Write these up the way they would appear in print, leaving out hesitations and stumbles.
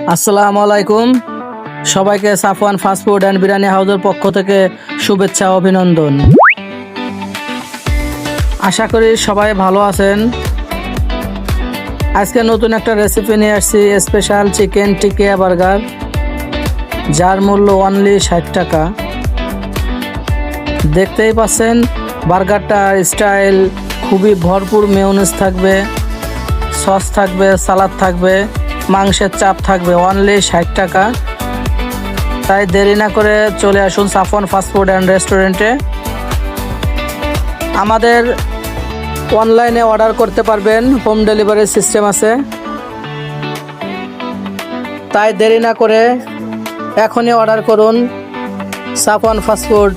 আসসালামু আলাইকুম। সবাইকে সাফওয়ান ফাস্টফুড অ্যান্ড বিরিয়ানি হাউসের পক্ষ থেকে শুভেচ্ছা ও অভিনন্দন। আশা করি সবাই ভালো আছেন। আজকে নতুন একটা রেসিপি নিয়ে আসছি, স্পেশাল চিকেন টিকিয়া বার্গার, যার মূল্য অনলি 60 টাকা। দেখতেই পাচ্ছেন বার্গারটা স্টাইল খুবই ভরপুর, মেয়োনিজ থাকবে, সস থাকবে, সালাদ থাকবে, মাংসের চাপ থাকবে, অনলি 60 টাকা। তাই দেরি না করে চলে আসুন সাফওয়ান ফাস্টফুড অ্যান্ড রেস্টুরেন্টে। আমাদের অনলাইনে অর্ডার করতে পারবেন, হোম ডেলিভারি সিস্টেম আছে। তাই দেরি না করে এখনই অর্ডার করুন সাফওয়ান ফাস্টফুড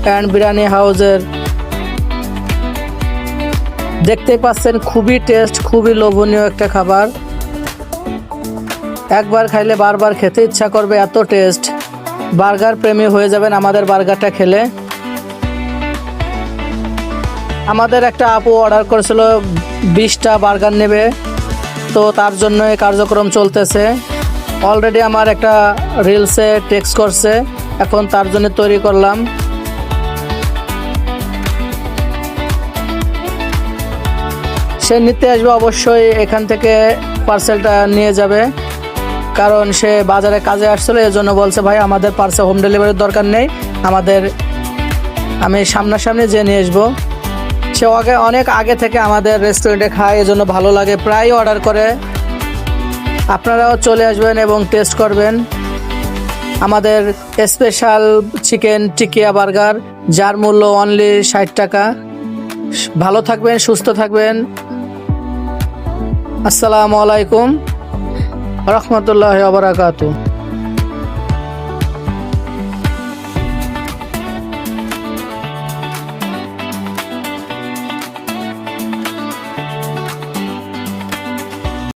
অ্যান্ড বিরিয়ানি হাউসের। দেখতেই পাচ্ছেন খুবই টেস্ট, খুবই লোভনীয় একটা খাবার। একবার খাইলে বারবার খেতে ইচ্ছা করবে, এত টেস্ট। বার্গার প্রেমী হয়ে যাবেন আমাদের বার্গারটা খেলে। আমাদের একটা আপু অর্ডার করেছিল 20টা বার্গার নেবে, তো তার জন্য এই কার্যক্রম চলতেছে। অলরেডি আমার একটা রিলসে টেক্সট করছে, এখন তার জন্য তৈরি করলাম। সে নিতে আসবে, অবশ্যই এখান থেকে পার্সেলটা নিয়ে যাবে, কারণ সে বাজারে কাজে আসছিল, এজন্য বলছে ভাই আমাদের পার্সেল হোম ডেলিভারির দরকার নেই, আমি সামনাসামনি যেয়ে নিয়ে আসবো। সে অনেক আগে থেকে আমাদের রেস্টুরেন্টে খায়, এজন্য ভালো লাগে, প্রায় অর্ডার করে। আপনারাও চলে আসবেন এবং টেস্ট করবেন আমাদের স্পেশাল চিকেন টিকিয়া বার্গার, যার মূল্য অনলি 60 টাকা। ভালো থাকবেন, সুস্থ থাকবেন। আসসালামু আলাইকুম রহমতুল্লাহি ওয়া বারাকাতুহু।